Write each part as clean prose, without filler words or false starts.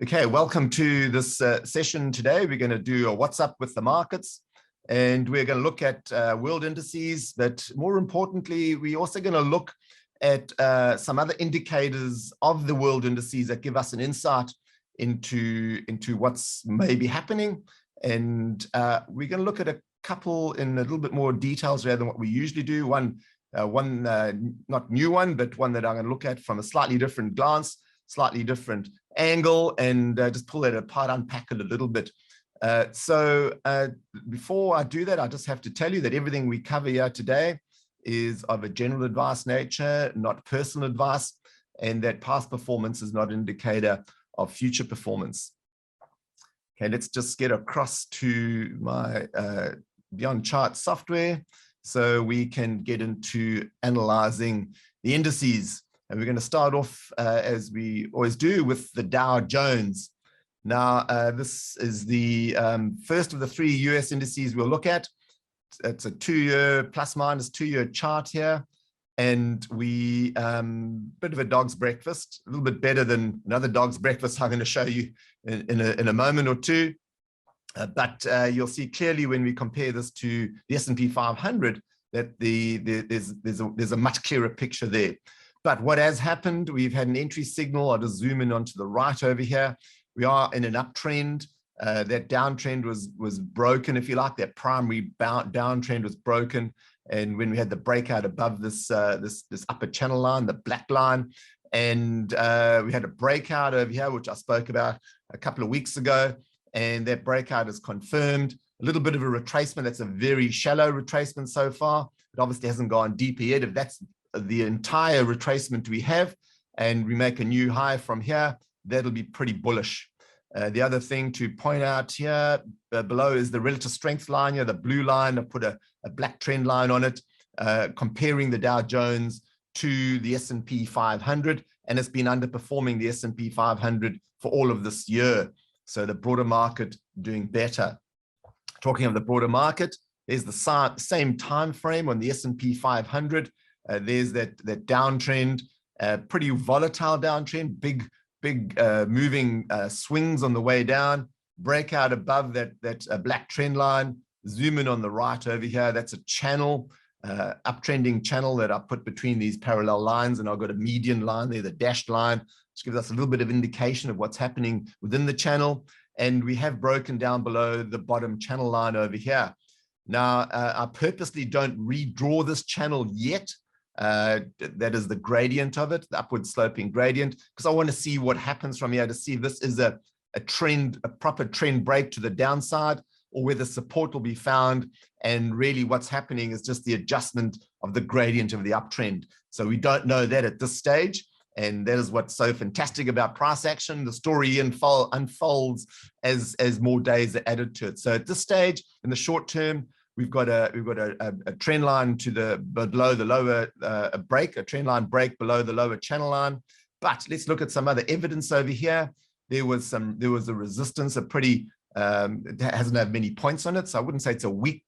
Okay, welcome to this session today. We're going to do a what's up with the markets, and we're going to look at world indices, but more importantly, we're also going to look at some other indicators of the world indices that give us an insight into what's maybe happening. And we're going to look at a couple in a little bit more details rather than what we usually do. One not new one, but one that I'm going to look at from a slightly different glance, slightly different angle, and just pull that apart, unpack it a little bit. Before I do that, I just have to tell you that everything we cover here today is of a general advice nature, not personal advice, and that past performance is not an indicator of future performance. Okay, let's just get across to my Beyond Chart software so we can get into analyzing the indices. And we're going to start off, as we always do, with the Dow Jones. Now, this is the first of the three US indices we'll look at. It's a two-year, plus minus two-year chart here. And we, bit of a dog's breakfast, a little bit better than another dog's breakfast I'm going to show you in a moment or two. But you'll see clearly when we compare this to the S&P 500 that there's a much clearer picture there. But what has happened, we've had an entry signal. I'll just zoom in onto the right over here. We are in an uptrend. That downtrend was broken, if you like. That primary downtrend was broken. And when we had the breakout above this upper channel line, the black line, and we had a breakout over here, which I spoke about a couple of weeks ago, and that breakout is confirmed. A little bit of a retracement. That's a very shallow retracement so far. It obviously hasn't gone deeper yet. If that's the entire retracement we have, and we make a new high from here, that'll be pretty bullish. The other thing to point out here below is the relative strength line here, the blue line. I put a black trend line on it, comparing the Dow Jones to the S&P 500, and it's been underperforming the S&P 500 for all of this year. So the broader market doing better. Talking of the broader market, there's the same time frame on the S&P 500. There's that downtrend, pretty volatile downtrend, big moving swings on the way down, breakout above that black trend line. Zoom in on the right over here. That's a channel, uptrending channel that I put between these parallel lines, and I've got a median line there, the dashed line, which gives us a little bit of indication of what's happening within the channel. And we have broken down below the bottom channel line over here. Now, I purposely don't redraw this channel yet. That is the gradient of it, the upward sloping gradient, because I want to see what happens from here to see if this is a trend, a proper trend break to the downside, or whether support will be found. And really what's happening is just the adjustment of the gradient of the uptrend. So we don't know that at this stage. And that is what's so fantastic about price action. The story unfolds as more days are added to it. So at this stage, in the short term, we've got a trend line to below the lower break, a trend line break below the lower channel line. But let's look at some other evidence over here. There was a resistance, it hasn't had many points on it, so I wouldn't say it's a weak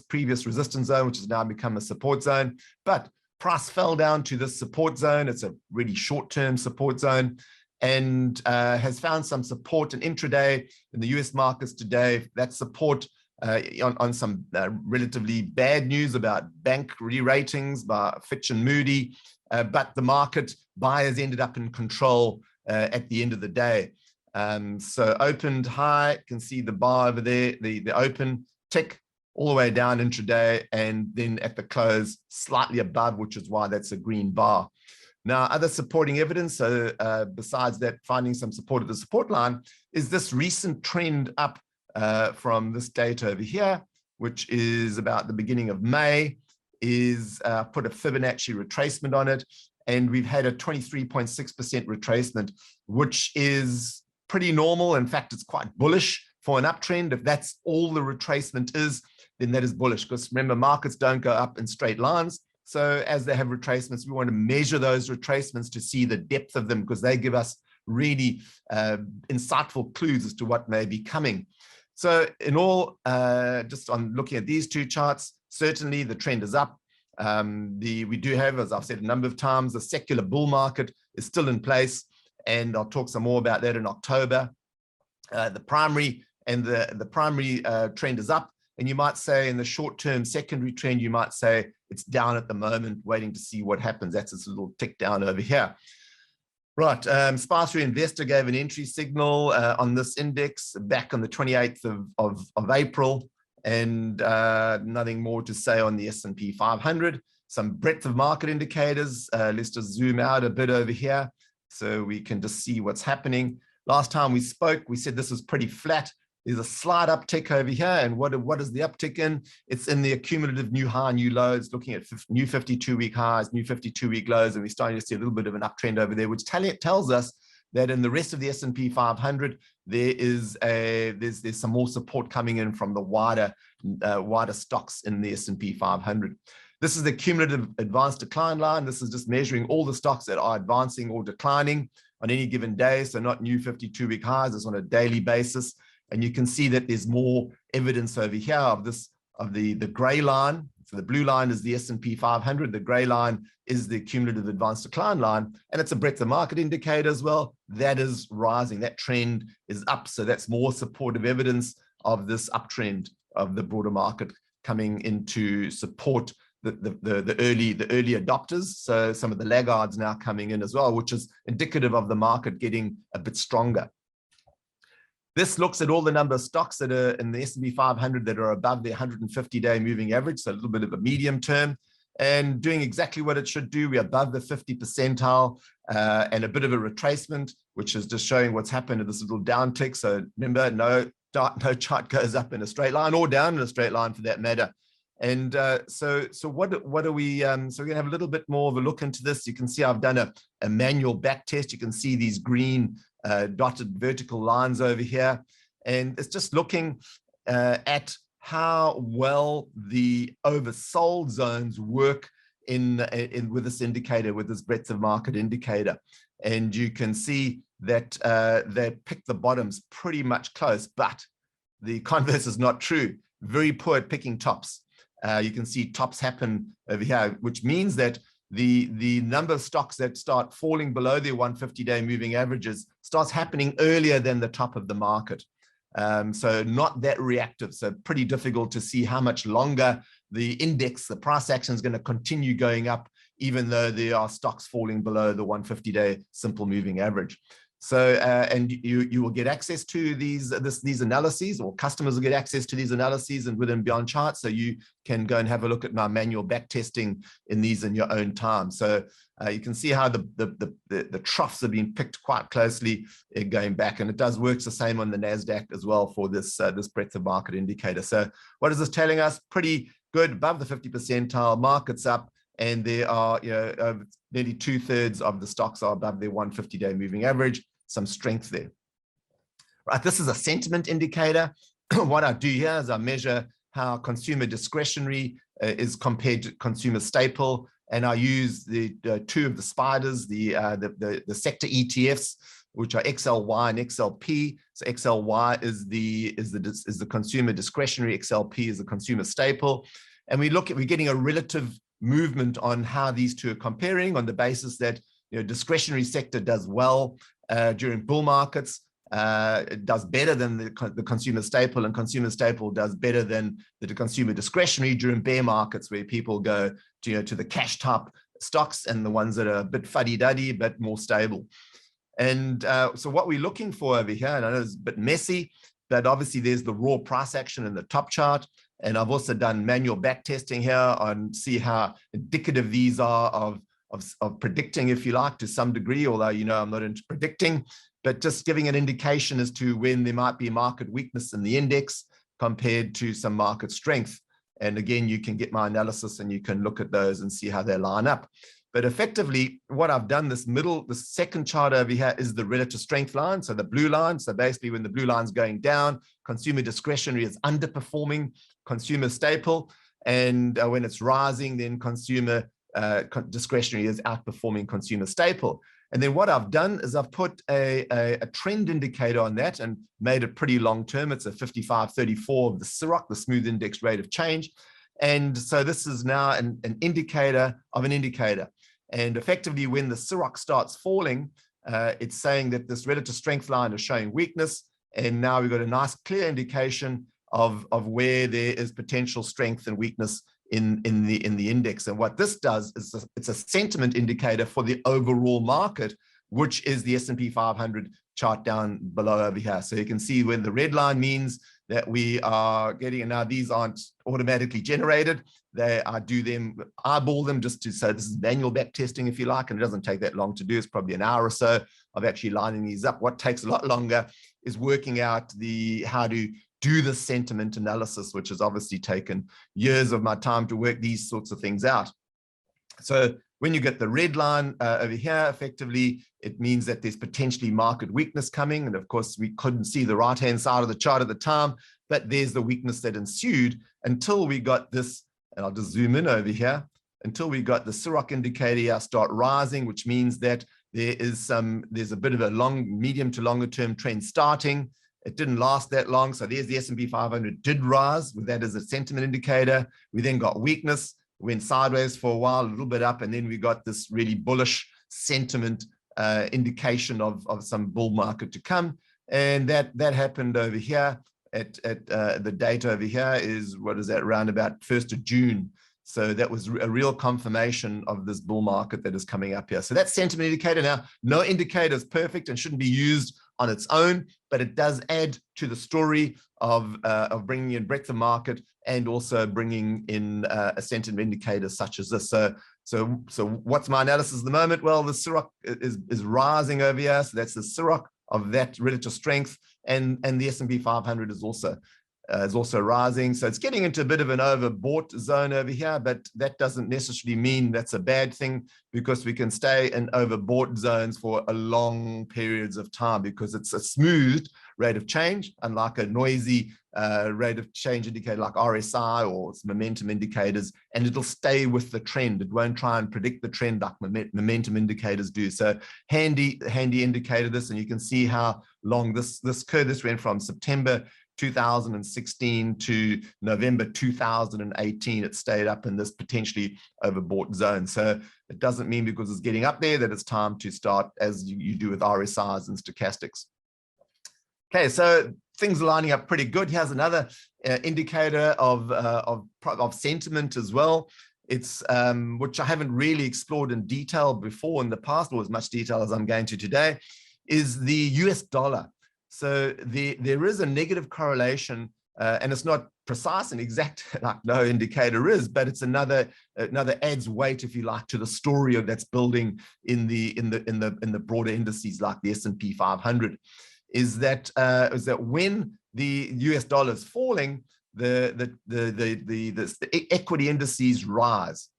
previous resistance zone, which has now become a support zone. But price fell down to this support zone. It's a really short-term support zone, and has found some support in intraday in the US markets today. That support on some relatively bad news about bank re-ratings by Fitch and Moody, but the market buyers ended up in control at the end of the day. So opened high, you can see the bar over there, the open tick all the way down intraday, and then at the close slightly above, which is why that's a green bar. Now, other supporting evidence, so besides that, finding some support at the support line, is this recent trend up from this date over here, which is about the beginning of May, is put a Fibonacci retracement on it, and we've had a 23.6% retracement, which is pretty normal. In fact, it's quite bullish for an uptrend. If that's all the retracement is, then that is bullish, because remember, markets don't go up in straight lines. So as they have retracements, we want to measure those retracements to see the depth of them, because they give us really insightful clues as to what may be coming. So in all, just on looking at these two charts, certainly the trend is up. We do have, as I've said a number of times, the secular bull market is still in place. and I'll talk some more about that in October. The primary trend is up, and you might say in the short-term secondary trend, you might say it's down at the moment, waiting to see what happens. That's this little tick down over here. Right, Spicer Investor gave an entry signal on this index back on the 28th of April, and nothing more to say on the S&P 500. Some breadth of market indicators. Let's just zoom out a bit over here so we can just see what's happening. Last time we spoke, we said this was pretty flat. There's a slight uptick over here, and what is the uptick in? It's in the cumulative new high, new lows, looking at new 52-week highs, new 52-week lows, and we're starting to see a little bit of an uptrend over there, which tells us that in the rest of the S&P 500, there's some more support coming in from the wider stocks in the S&P 500. This is the cumulative advanced decline line. This is just measuring all the stocks that are advancing or declining on any given day, so not new 52-week highs. It's on a daily basis. And you can see that there's more evidence over here of the gray line. So the blue line is the S&P 500. The gray line is the cumulative advanced decline line. And it's a breadth of market indicator as well. That is rising. That trend is up. So that's more supportive evidence of this uptrend of the broader market coming into support the early adopters. So some of the laggards now coming in as well, which is indicative of the market getting a bit stronger. This looks at all the number of stocks that are in the S&P 500 that are above the 150-day moving average, so a little bit of a medium term, and doing exactly what it should do. We're above the 50 percentile and a bit of a retracement, which is just showing what's happened to this little downtick. So remember, no chart goes up in a straight line or down in a straight line for that matter. And so what are we? So we're gonna have a little bit more of a look into this. You can see I've done a manual back test. You can see these green dotted vertical lines over here, and it's just looking at how well the oversold zones work in with this indicator, with this breadth of market indicator. And you can see that they pick the bottoms pretty much close, but the converse is not true. Very poor at picking tops. You can see tops happen over here, which means that the number of stocks that start falling below their 150-day moving averages starts happening earlier than the top of the market. So not that reactive. So pretty difficult to see how much longer the index, the price action, is going to continue going up, even though there are stocks falling below the 150-day simple moving average. So, and you will get access to these analyses, or customers will get access to these analyses and within Beyond Charts. So you can go and have a look at my manual back testing in these in your own time. So you can see how the troughs have been picked quite closely going back, and it does work the same on the NASDAQ as well for this breadth of market indicator. So what is this telling us? Pretty good, above the 50 percentile, markets up, and there are nearly 2/3 of the stocks are above their 150-day moving average. Some strength there. Right, this is a sentiment indicator. What I do here is I measure how consumer discretionary is compared to consumer staple, and I use the two of the spiders, the sector ETFs, which are XLY and XLP. So XLY is the consumer discretionary, XLP is the consumer staple, and we're getting a relative movement on how these two are comparing on the basis that discretionary sector does well during bull markets, it does better than the consumer staple, and consumer staple does better than the consumer discretionary during bear markets, where people go to the cash type stocks and the ones that are a bit fuddy-duddy but more stable. And so what we're looking for over here, and I know it's a bit messy, but obviously there's the raw price action in the top chart. And I've also done manual back testing here on see how indicative these are of predicting, if you like, to some degree, although I'm not into predicting, but just giving an indication as to when there might be market weakness in the index compared to some market strength. And again, you can get my analysis and you can look at those and see how they line up. But effectively, what I've done, the second chart over here is the relative strength line, so the blue line. So basically, when the blue line's going down, consumer discretionary is underperforming consumer staple, and when it's rising, then consumer discretionary is outperforming consumer staple. And then what I've done is I've put a trend indicator on that and made it pretty long term. It's a 55-34 of the SIROC, the smooth index rate of change. And so this is now an indicator of an indicator. And effectively, when the SIROC starts falling, it's saying that this relative strength line is showing weakness. And now we've got a nice clear indication of where there is potential strength and weakness in the index. And what this does is it's a sentiment indicator for the overall market, which is the S&P 500 chart down below over here. So you can see when the red line means that we are getting, and now these aren't automatically generated. I do them, eyeball them just to, so this is manual back testing if you like, and it doesn't take that long to do. It's probably an hour or so of actually lining these up. What takes a lot longer is working out how to do the sentiment analysis, which has obviously taken years of my time to work these sorts of things out. So when you get the red line over here, effectively, it means that there's potentially market weakness coming. And of course, we couldn't see the right-hand side of the chart at the time, but there's the weakness that ensued until we got this, and I'll just zoom in over here, until we got the SIROC indicator start rising, which means that there's a bit of a medium to longer term trend starting. It didn't last that long. So there's the S&P 500 did rise with that as a sentiment indicator. We then got weakness, went sideways for a while, a little bit up, and then we got this really bullish sentiment indication of some bull market to come. And that happened over here at the date over here is, what is that, around about 1st of June. So that was a real confirmation of this bull market that is coming up here. So that sentiment indicator, now no indicator is perfect and shouldn't be used on its own, but it does add to the story of bringing in breadth of market and also bringing in a sentiment indicator such as this. So what's my analysis at the moment? Well, the SIROC is rising over here. So that's the SIROC of that relative strength, and the S&P 500 is also rising. So it's getting into a bit of an overbought zone over here, but that doesn't necessarily mean that's a bad thing, because we can stay in overbought zones for a long periods of time, because it's a smoothed rate of change, unlike a noisy rate of change indicator like RSI or momentum indicators, and it'll stay with the trend. It won't try and predict the trend like momentum indicators do. So handy indicator this, and you can see how long this curve, this went from September 2016 to November 2018, it stayed up in this potentially overbought zone. So it doesn't mean because it's getting up there that it's time to start, as you do with RSIs and stochastics. Okay, so things are lining up pretty good. Here's another indicator of sentiment as well. It's which I haven't really explored in detail before in the past, or as much detail as I'm going to today, is the US dollar. So there is a negative correlation, and it's not precise and exact like no indicator is, but it's another adds weight, if you like, to the story that's building in the broader indices like the S&P 500. Is that when the US dollar is falling, the equity indices rise,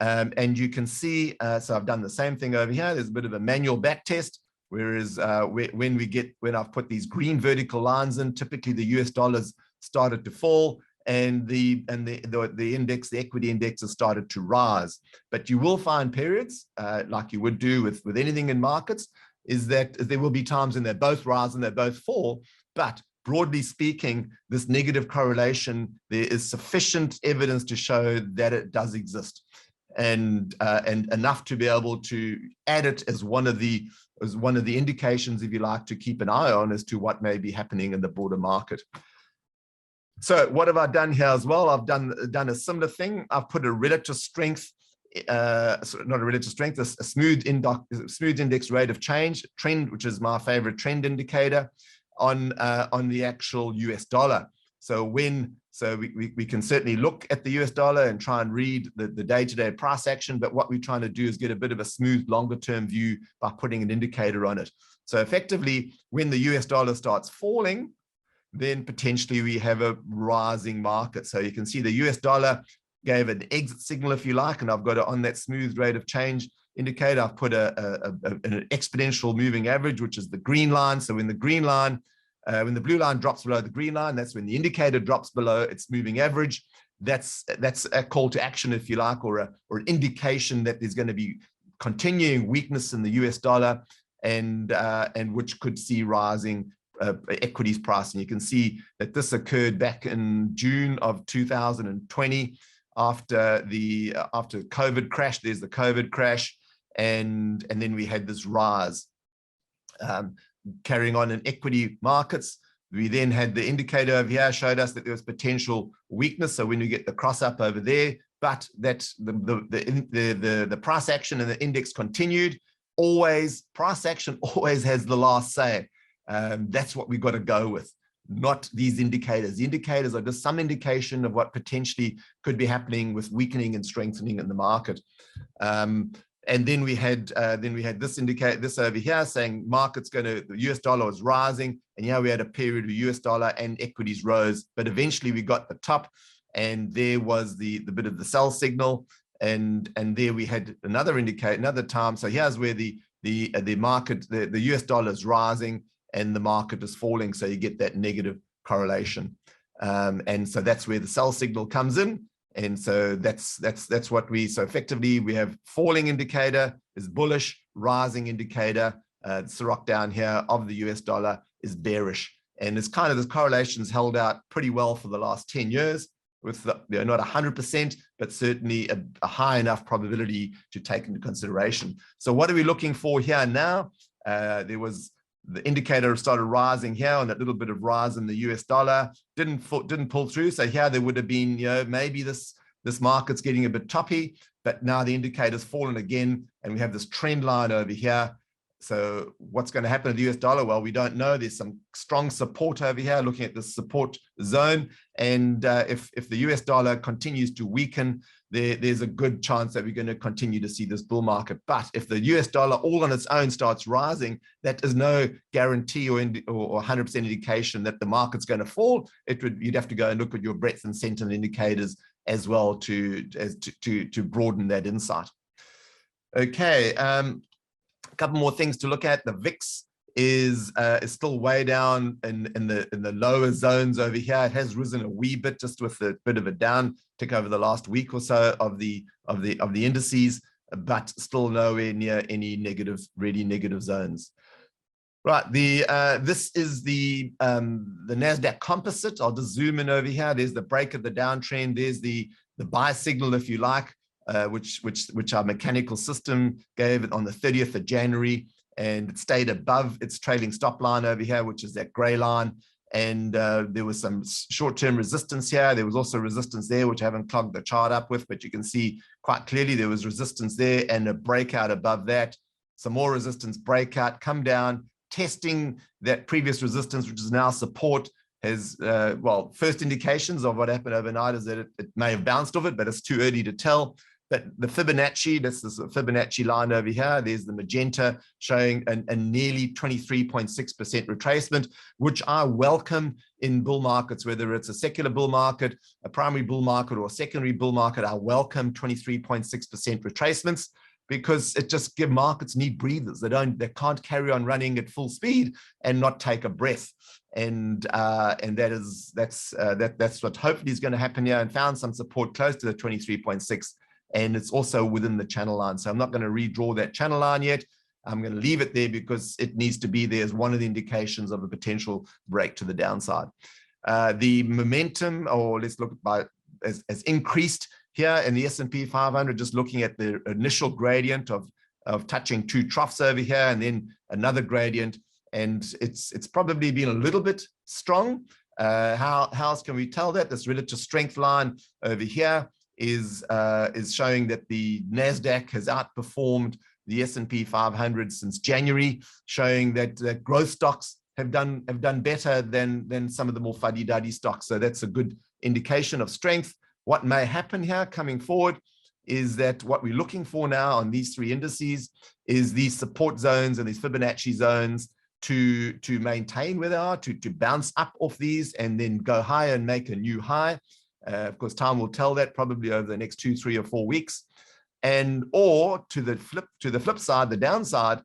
and you can see. So I've done the same thing over here. There's a bit of a manual back test. Whereas when I've put these green vertical lines in, typically the US dollars started to fall, and the index, the equity index, has started to rise. But you will find periods, like you would do with anything in markets, is that there will be times when they both rise and they both fall. But broadly speaking, this negative correlation, there is sufficient evidence to show that it does exist, and enough to be able to add it as one of the indications, if you like, to keep an eye on as to what may be happening in the broader market. So what have I done here as well? I've done a similar thing. I've put a relative strength, not a relative strength, a smooth index rate of change trend, which is my favorite trend indicator, on the actual US dollar. So we can certainly look at the US dollar and try and read the day-to-day price action, but what we're trying to do is get a bit of a smooth longer-term view by putting an indicator on it. So effectively, when the US dollar starts falling, then potentially we have a rising market. So you can see the US dollar gave an exit signal, if you like, and I've got it on that smooth rate of change indicator. I've put an exponential moving average, which is the green line. So when the green line, when the blue line drops below the green line, that's when the indicator drops below its moving average. That's a call to action, if you like, or an indication that there's going to be continuing weakness in the US dollar, and which could see rising equities price. And you can see that this occurred back in June of 2020 after COVID crash. There's the COVID crash, and then we had this rise. Carrying on in equity markets, we then had the indicator over here showed us that there was potential weakness. So when we get the cross up over there, but that the price action and the index continued. Always price action always has the last say. That's what we've got to go with, not these indicators. The indicators are just some indication of what potentially could be happening with weakening and strengthening in the market. And then we had this indicate this over here saying market's the US dollar was rising, and we had a period of US dollar and equities rose, but eventually we got the top, and there was the bit of the sell signal, and there we had another time. So here's where the market, the US dollar is rising and the market is falling, so you get that negative correlation, and so that's where the sell signal comes in. And so that's what so effectively we have falling indicator is bullish, rising indicator, Ciroc down here of the US dollar is bearish. And it's kind of this correlation's held out pretty well for the last 10 years with not 100%, but certainly a high enough probability to take into consideration. So what are we looking for here now? There was the indicator started rising here on that little bit of rise in the US dollar, didn't pull through. So here there would have been, maybe this market's getting a bit toppy, but now the indicator's fallen again, and we have this trend line over here. So what's going to happen to the US dollar? Well, we don't know. There's some strong support over here, looking at the support zone. And if the US dollar continues to weaken, there's a good chance that we're going to continue to see this bull market. But if the US dollar all on its own starts rising, that is no guarantee or 100% indication that the market's going to fall. You'd have to go and look at your breadth and sentiment indicators as well to broaden that insight. Okay. A couple more things to look at. The VIX is still way down in the lower zones over here. It has risen a wee bit, just with a bit of a down tick over the last week or so of the indices, but still nowhere near any really negative zones. Right. This is the NASDAQ composite. I'll just zoom in over here. There's the break of the downtrend. There's the buy signal, if you like. Which our mechanical system gave it on the 30th of January, and it stayed above its trailing stop line over here, which is that gray line. And there was some short-term resistance here. There was also resistance there, which I haven't clogged the chart up with, but you can see quite clearly there was resistance there and a breakout above that. Some more resistance, breakout, come down, testing that previous resistance, which is now support. Has first indications of what happened overnight is that it may have bounced off it, but it's too early to tell. But the Fibonacci, that's this Fibonacci line over here. There's the magenta showing a nearly 23.6% retracement, which I welcome in bull markets, whether it's a secular bull market, a primary bull market, or a secondary bull market. I welcome 23.6% retracements, because it just gives markets need breathers. They can't carry on running at full speed and not take a breath. And that's what hopefully is going to happen here, and found some support close to the 23.6. And it's also within the channel line. So I'm not going to redraw that channel line yet. I'm going to leave it there because it needs to be there as one of the indications of a potential break to the downside. The momentum, or let's look at has increased here in the S&P 500, just looking at the initial gradient of touching two troughs over here, and then another gradient. And it's probably been a little bit strong. How else can we tell that? This relative strength line over here is showing that the NASDAQ has outperformed the S&P 500 since January, showing that growth stocks have done better than some of the more fuddy-duddy stocks. So that's a good indication of strength. What may happen here coming forward is that what we're looking for now on these three indices is these support zones and these Fibonacci zones to maintain where they are, to bounce up off these and then go higher and make a new high. Of course, time will tell that probably over the next 2, 3, or 4 weeks. Or to the flip side, the downside,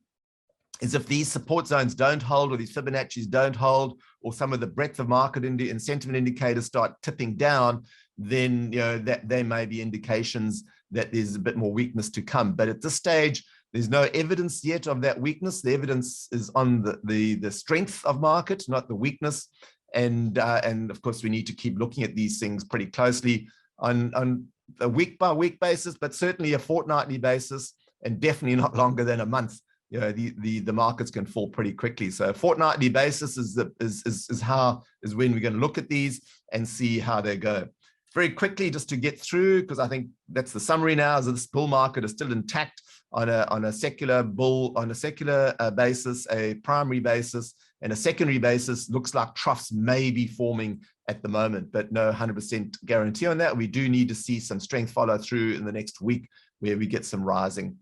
is if these support zones don't hold, or these Fibonacci's don't hold, or some of the breadth of market and sentiment indicators start tipping down, then that there may be indications that there's a bit more weakness to come. But at this stage, there's no evidence yet of that weakness. The evidence is on the strength of market, not the weakness. And of course, we need to keep looking at these things pretty closely on a week-by-week basis, but certainly a fortnightly basis, and definitely not longer than a month, the markets can fall pretty quickly. So a fortnightly basis is when we're going to look at these and see how they go. Very quickly, just to get through, because I think that's the summary now, is that this bull market is still intact on a secular basis, a primary basis, and a secondary basis. Looks like troughs may be forming at the moment, but no 100% guarantee on that. We do need to see some strength follow through in the next week, where we get some rising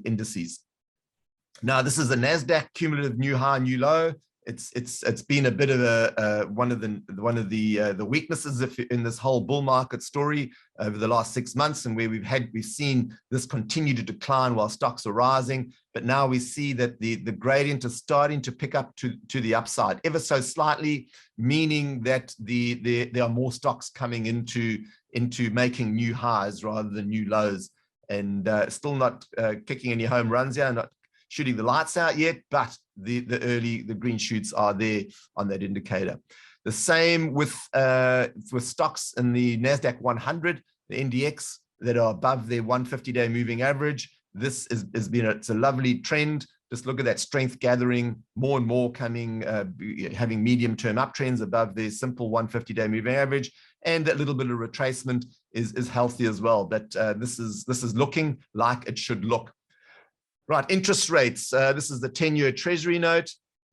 indices. Now, this is the NASDAQ cumulative new high, new low. It's been a bit of one of the weaknesses in this whole bull market story over the last 6 months, and where we've seen this continue to decline while stocks are rising. But now we see that the gradient is starting to pick up to the upside ever so slightly, meaning that there are more stocks coming into making new highs rather than new lows, and still not kicking any home runs here, not shooting the lights out yet, but the green shoots are there on that indicator. The same with stocks in the NASDAQ 100, the NDX, that are above their 150-day moving average. This it's a lovely trend. Just look at that strength gathering, more and more coming, having medium-term uptrends above their simple 150-day moving average, and that little bit of retracement is healthy as well. But this is looking like it should look. Right, interest rates. This is the 10-year Treasury note.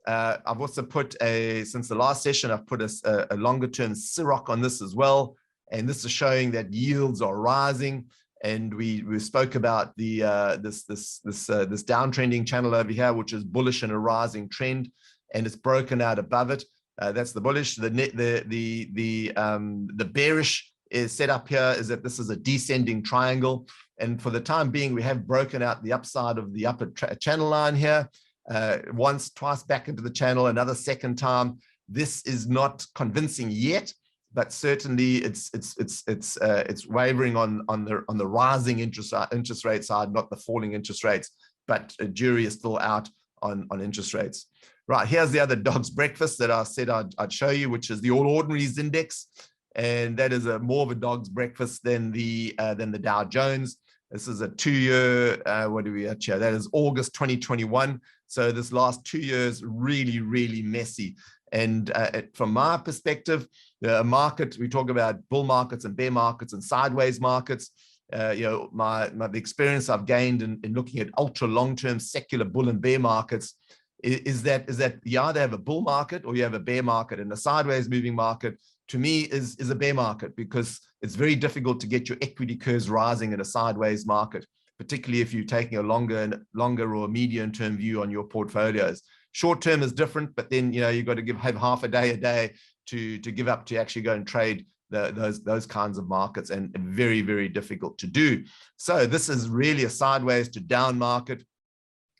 I've also put since the last session, I've put a longer-term CIROC on this as well, and this is showing that yields are rising. And we spoke about this downtrending channel over here, which is bullish and a rising trend, and it's broken out above it. That's the bullish. The bearish is set up here is that this is a descending triangle. And for the time being, we have broken out the upside of the upper channel line here, once, twice back into the channel, another second time. This is not convincing yet, but certainly it's wavering on the rising interest rate side, not the falling interest rates. But a jury is still out on interest rates. Right, here's the other dog's breakfast that I said I'd show you, which is the All Ordinaries Index. And that is more of a dog's breakfast than the Dow Jones. This is a 2-year, what do we have here? That is August 2021. So this last 2 years, really, really messy. And from my perspective, the market, we talk about bull markets and bear markets and sideways markets. The experience I've gained in looking at ultra long-term secular bull and bear markets is that you either have a bull market or you have a bear market, and a sideways moving market to me is a bear market, because it's very difficult to get your equity curves rising in a sideways market, particularly if you're taking a longer or medium-term view on your portfolios. Short term is different, but then you've got to have half a day to give up to actually go and trade those kinds of markets, and very, very difficult to do. So this is really a sideways to down market,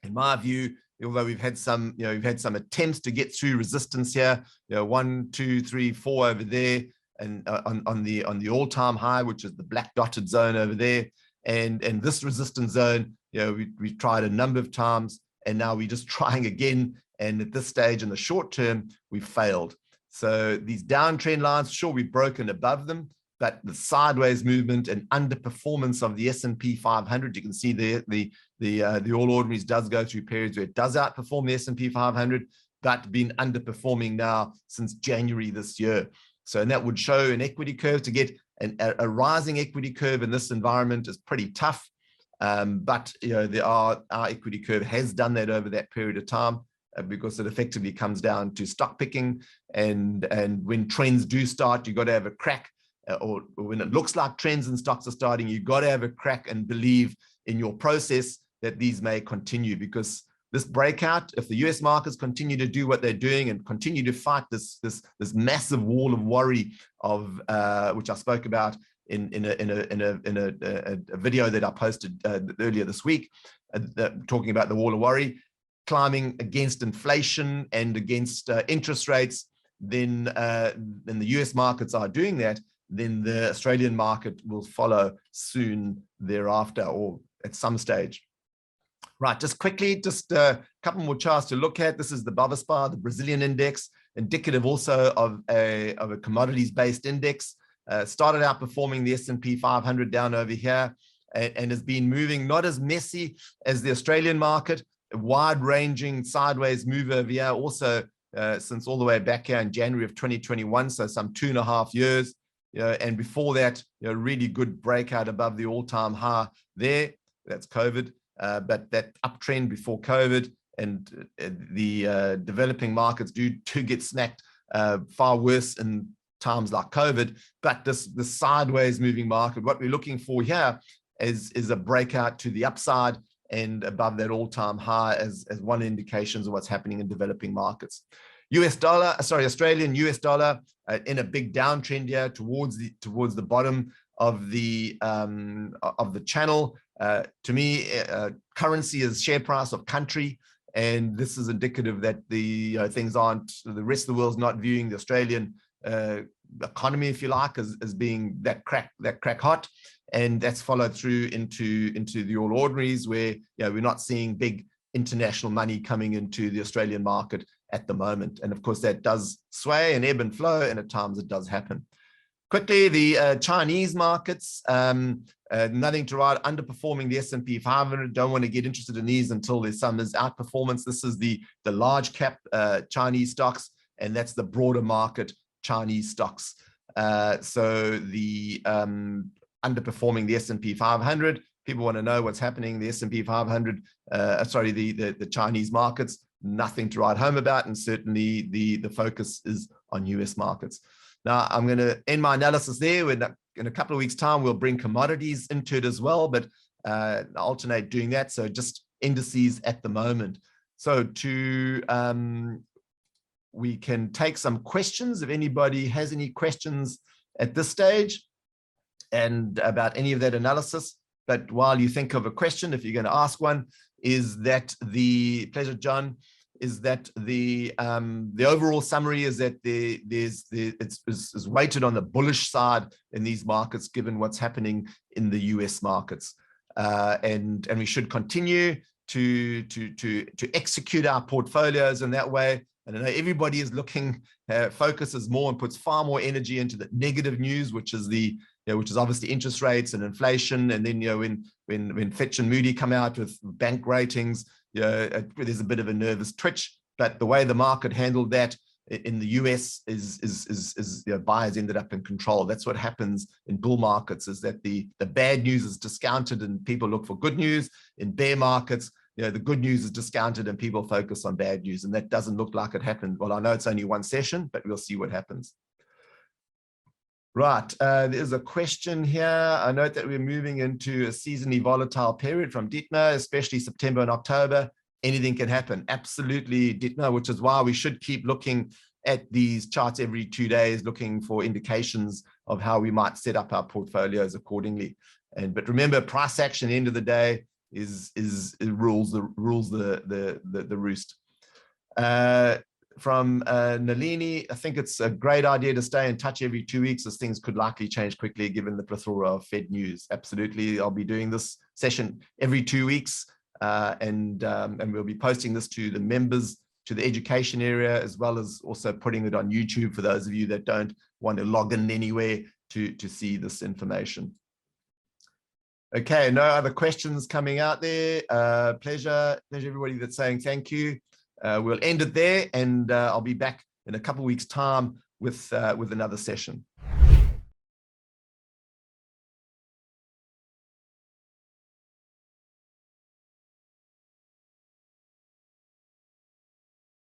in my view. Although we've had some attempts to get through resistance here, 1, 2, 3, 4 over there, and on the all-time high, which is the black dotted zone over there, and this resistance zone, we've tried a number of times, and now we're just trying again. And at this stage in the short term, we've failed. So these downtrend lines, sure, we've broken above them, but the sideways movement and underperformance of the S&P 500, you can see the All Ordinaries does go through periods where it does outperform the S&P 500, but been underperforming now since January this year. So, and that would show an equity curve. To get a rising equity curve in this environment is pretty tough. But our equity curve has done that over that period of time, because it effectively comes down to stock picking. And when trends do start, you've got to have a crack. Or when it looks like trends and stocks are starting, you've got to have a crack and believe in your process that these may continue. Because this breakout, if the US markets continue to do what they're doing and continue to fight this massive wall of worry of which I spoke about in a video that I posted earlier this week, talking about the wall of worry, climbing against inflation and against interest rates, then the US markets are doing that, then the Australian market will follow soon thereafter, or at some stage. Right, just quickly, just a couple more charts to look at. This is the Bovespa, the Brazilian index, indicative also of a commodities-based index. Started out performing the S&P 500 down over here, and has been moving not as messy as the Australian market, a wide-ranging sideways move over here, also since all the way back here in January of 2021, so some 2.5 years. And before that, really good breakout above the all-time high there. That's COVID, but that uptrend before COVID, and the developing markets do get snacked far worse in times like COVID. But this sideways moving market, what we're looking for here is a breakout to the upside and above that all-time high as one indications of what's happening in developing markets. Australian US dollar in a big downtrend here towards the bottom of the channel. To me, currency is share price of country, and this is indicative that the things aren't, the rest of the world's not viewing the Australian economy, if you like, as being that crack hot, and that's followed through into the All Ordinaries, where we're not seeing big international money coming into the Australian market at the moment. And of course, that does sway and ebb and flow, and at times it does happen. Quickly, the Chinese markets, nothing to write, underperforming the S&P 500. Don't want to get interested in these until there's some outperformance. This is the large cap Chinese stocks, and that's the broader market Chinese stocks. So the underperforming the S&P 500. People want to know what's happening. The S&P 500, the Chinese markets, nothing to write home about, and certainly the focus is on US markets. Now, I'm going to end my analysis there. In a couple of weeks' time, we'll bring commodities into it as well, but alternate doing that. So just indices at the moment. So we can take some questions if anybody has any questions at this stage and about any of that analysis. But while you think of a question, if you're going to ask one, is that the pleasure, John, is that the overall summary is that it's weighted on the bullish side in these markets, given what's happening in the US markets, and we should continue to execute our portfolios in that way. And I know everybody is looking, focuses more and puts far more energy into the negative news, which is obviously interest rates and inflation. And then when Fitch and Moody come out with bank ratings, there's a bit of a nervous twitch. But the way the market handled that in the US is buyers ended up in control. That's what happens in bull markets, is that the bad news is discounted and people look for good news. In bear markets, the good news is discounted and people focus on bad news, and that doesn't look like it happened. Well, I know it's only one session, but we'll see what happens. Right, there's a question here. I note that we're moving into a seasonally volatile period from Dietmar, especially September and October. Anything can happen. Absolutely, Dietmar, which is why we should keep looking at these charts every 2 days, looking for indications of how we might set up our portfolios accordingly. But remember, price action at the end of the day rules the roost. From Nalini, I think it's a great idea to stay in touch every 2 weeks, as things could likely change quickly given the plethora of Fed news. Absolutely, I'll be doing this session every 2 weeks, and we'll be posting this to the members, to the education area, as well as also putting it on YouTube for those of you that don't want to log in anywhere to see this information. Okay, no other questions coming out there. Pleasure everybody that's saying thank you. We'll end it there, and I'll be back in a couple of weeks' time with another session.